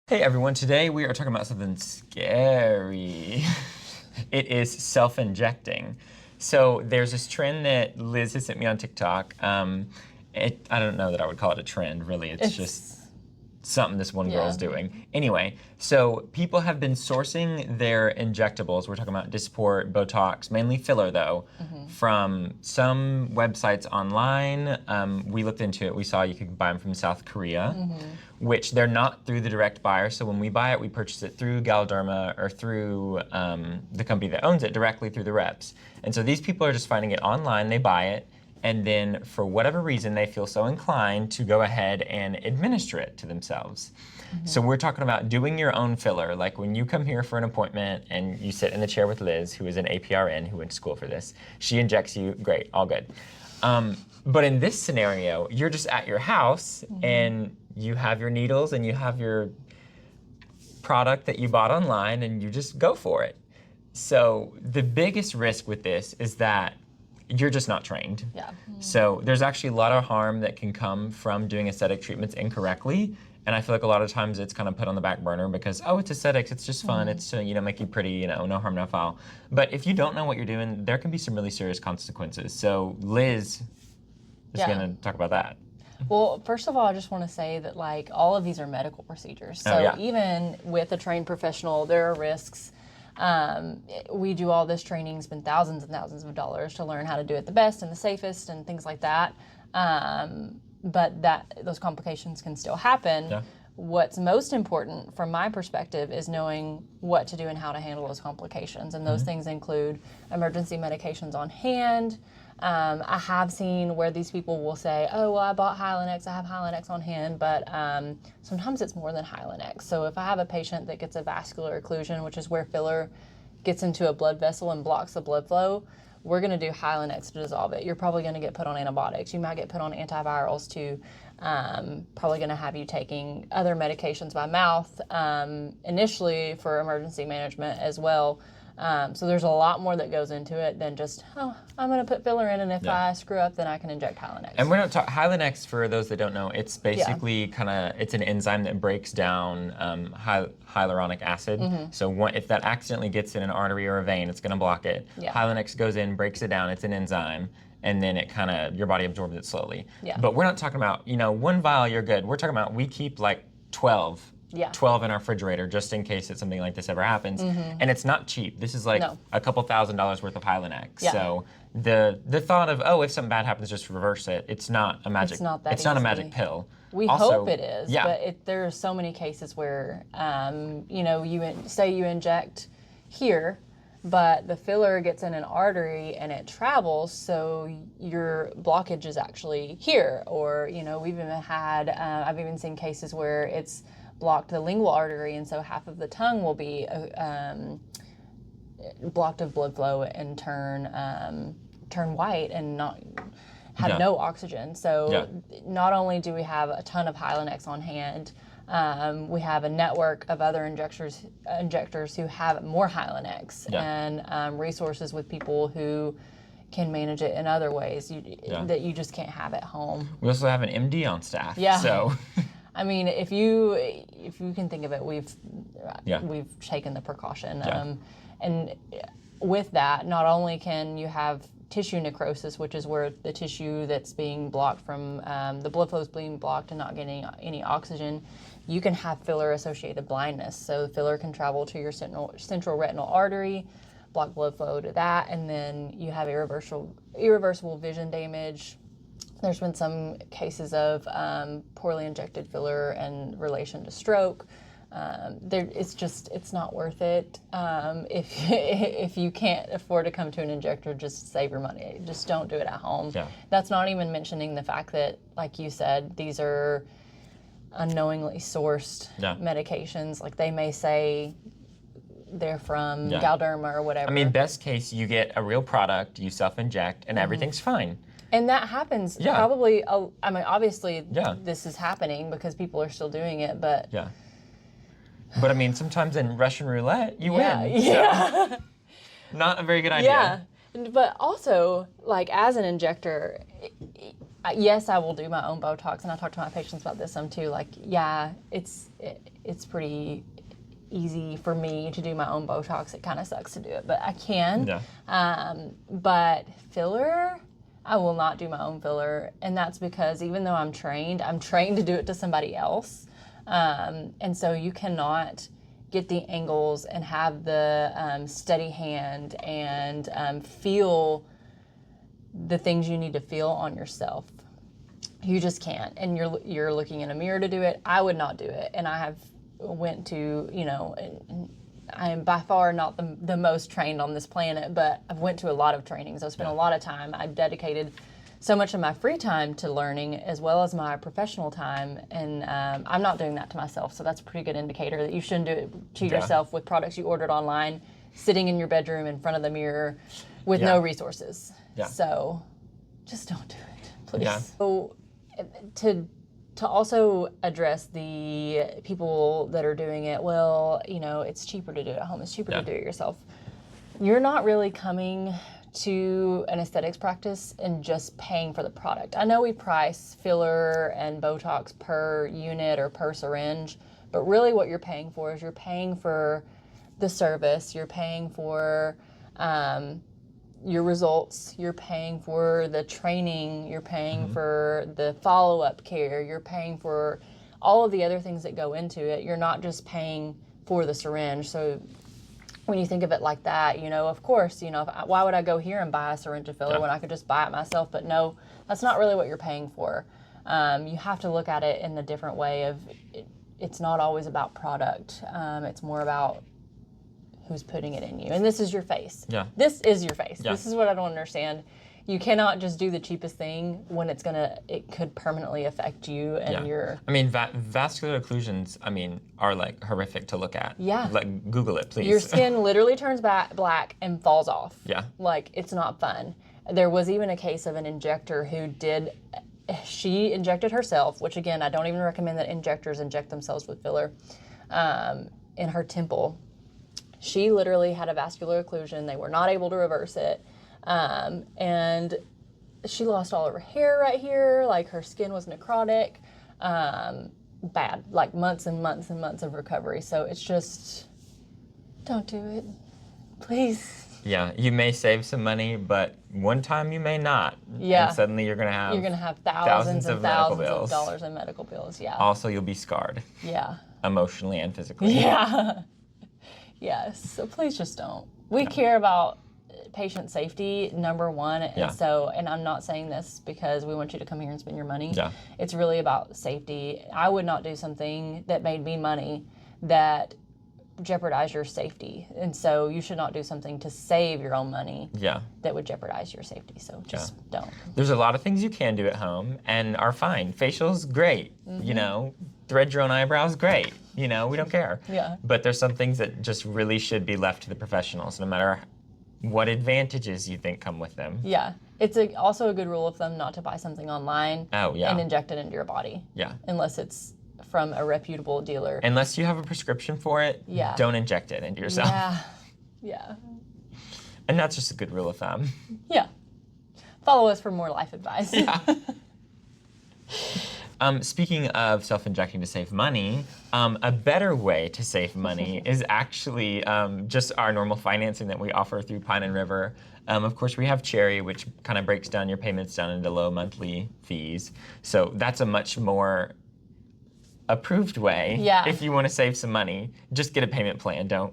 Hey everyone, today we are talking about something scary. It is self-injecting. So there's this trend that Liz has sent me on TikTok. I don't know that I would call it a trend, really. It's just something this one girl's doing. Anyway, so people have been sourcing their injectables. We're talking about Dysport, Botox, mainly filler though, from some websites online. We looked into it. We saw you could buy them from South Korea, which they're not through the direct buyer. So when we buy it, we purchase it through Galderma or through the company that owns it directly through the reps. And so these people are just finding it online. They buy it. And then, for whatever reason, they feel so inclined to go ahead and administer it to themselves. So we're talking about doing your own filler. Like when you come here for an appointment and you sit in the chair with Liz, who is an APRN, who went to school for this. She injects you, great, all good. But in this scenario, you're just at your house and you have your needles and you have your product that you bought online and you just go for it. So the biggest risk with this is that you're just not trained. So there's actually a lot of harm that can come from doing aesthetic treatments incorrectly. And I feel like a lot of times it's kind of put on the back burner because, oh, it's aesthetics, it's just fun, it's to, make you pretty, no harm, no foul. But if you don't know what you're doing, there can be some really serious consequences. So Liz is gonna talk about that. Well, first of all, I just want to say that all of these are medical procedures. So even with a trained professional, there are risks. We do all this training, spend thousands and thousands of dollars to learn how to do it the best and the safest and things like that. But those complications can still happen. What's most important from my perspective is knowing what to do and how to handle those complications. And those things include emergency medications on hand. I have seen where these people will say, oh, well, I bought Hylenex, I have Hylenex on hand, but sometimes it's more than Hylenex. So if I have a patient that gets a vascular occlusion, which is where filler gets into a blood vessel and blocks the blood flow, we're gonna do Hylenex to dissolve it. You're probably gonna get put on antibiotics. You might get put on antivirals too. Probably gonna have you taking other medications by mouth, initially for emergency management as well. So there's a lot more that goes into it than just, oh, I'm going to put filler in, and if I screw up, then I can inject Hylenex. And we're not talking, Hylenex, for those that don't know, it's basically it's an enzyme that breaks down hyaluronic acid. So if that accidentally gets in an artery or a vein, it's going to block it. Hylenex goes in, breaks it down, it's an enzyme, and then it your body absorbs it slowly. But we're not talking about, one vial, you're good. We're talking about, we keep like 12 in our refrigerator just in case that something like this ever happens. And it's not cheap. This is like a couple $1,000s worth of Hylenex. So the thought of, oh, if something bad happens, just reverse it. It's not a magic. It's not a magic pill. We hope it is, but there are so many cases where, say you inject here, but the filler gets in an artery and it travels, so your blockage is actually here. Or, we've even had, I've even seen cases where it's blocked the lingual artery, and so half of the tongue will be blocked of blood flow and turn white and not have no oxygen. So not only do we have a ton of Hylenex on hand, we have a network of other injectors who have more Hylenex and resources with people who can manage it in other ways that you just can't have at home. We also have an MD on staff. So. I mean, if you can think of it, we've taken the precaution. And with that, not only can you have tissue necrosis, which is where the tissue that's being blocked from the blood flow is being blocked and not getting any oxygen, you can have filler-associated blindness. So the filler can travel to your central retinal artery, block blood flow to that, and then you have irreversible vision damage. There's been some cases of poorly injected filler in relation to stroke. It's not worth it. If you can't afford to come to an injector, just save your money. Just don't do it at home. That's not even mentioning the fact that, like you said, these are unknowingly sourced medications. Like they may say they're from Galderma or whatever. I mean, best case, you get a real product, you self-inject, and everything's fine. And that happens probably, I mean, obviously this is happening because people are still doing it, but... But I mean, sometimes in Russian roulette, you win. So not a very good idea. But also, as an injector, yes, I will do my own Botox, and I talk to my patients about this some too. it's pretty easy for me to do my own Botox. It kind of sucks to do it, but I can. Yeah. But filler, I will not do my own filler. And that's because even though I'm trained to do it to somebody else. And so you cannot get the angles and have the steady hand and feel the things you need to feel on yourself. You just can't. And you're looking in a mirror to do it. I would not do it. And I have went to, I am by far not the most trained on this planet, but I've went to a lot of trainings. I've spent a lot of time. I've dedicated so much of my free time to learning as well as my professional time, and I'm not doing that to myself, so that's a pretty good indicator that you shouldn't do it to yourself with products you ordered online, sitting in your bedroom in front of the mirror with no resources. Yeah. So just don't do it, please. Yeah. So to also address the people that are doing it, well, it's cheaper to do it at home, it's cheaper to do it yourself. You're not really coming to an aesthetics practice and just paying for the product. I know we price filler and Botox per unit or per syringe, but really what you're paying for is you're paying for the service, you're paying for your results, you're paying for the training, you're paying for the follow-up care, you're paying for all of the other things that go into it. You're not just paying for the syringe. So when you think of it like that, of course, why would I go here and buy a syringe of filler when I could just buy it myself? But no, that's not really what you're paying for. You have to look at it in a different way of it's not always about product. It's more about who's putting it in you. And this is your face. Yeah. This is your face. Yeah. This is what I don't understand. You cannot just do the cheapest thing when it could permanently affect you and your... I mean, vascular occlusions, are like horrific to look at. Yeah. Like, Google it, please. Your skin literally turns black and falls off. Yeah. Like, it's not fun. There was even a case of an injector who she injected herself, which again, I don't even recommend that injectors inject themselves with filler, in her temple. She literally had a vascular occlusion. They were not able to reverse it. And she lost all of her hair right here. Like, her skin was necrotic. Bad. Like, months and months and months of recovery. So it's just, don't do it. Please. Yeah, you may save some money, but one time you may not. Yeah. And suddenly you're going to have thousands of dollars in medical bills. Yeah. Also, you'll be scarred. Yeah. Emotionally and physically. Yeah. Yes. So please just don't. We care about patient safety, number one. And I'm not saying this because we want you to come here and spend your money. Yeah. It's really about safety. I would not do something that made me money that jeopardized your safety. And so you should not do something to save your own money that would jeopardize your safety. So just don't. There's a lot of things you can do at home and are fine. Facial's great, thread your own eyebrows, great. We don't care. Yeah. But there's some things that just really should be left to the professionals, no matter what advantages you think come with them. Yeah. It's also a good rule of thumb not to buy something online and inject it into your body. Yeah. Unless it's from a reputable dealer. Unless you have a prescription for it, don't inject it into yourself. Yeah. Yeah. And that's just a good rule of thumb. Yeah. Follow us for more life advice. Yeah. Speaking of self-injecting to save money, a better way to save money is actually just our normal financing that we offer through Pine and River. Of course, we have Cherry, which kind of breaks down your payments down into low monthly fees. So that's a much more approved way. Yeah. If you want to save some money, just get a payment plan. Don't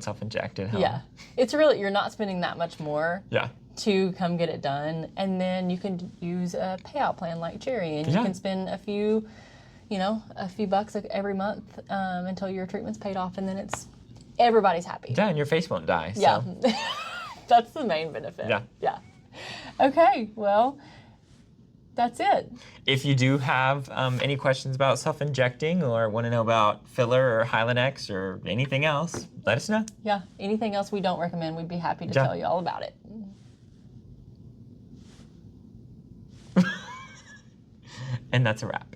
self-inject at home. Yeah. It's really, you're not spending that much more. Yeah. To come get it done, and then you can use a payout plan like Cherry, and you can spend a few bucks every month until your treatment's paid off, and then everybody's happy. Yeah, and your face won't die. So. Yeah, that's the main benefit. Yeah. Yeah. Okay, well, that's it. If you do have any questions about self-injecting or want to know about filler or Hylenex or anything else, let us know. Yeah, anything else we don't recommend, we'd be happy to tell you all about it. And that's a wrap.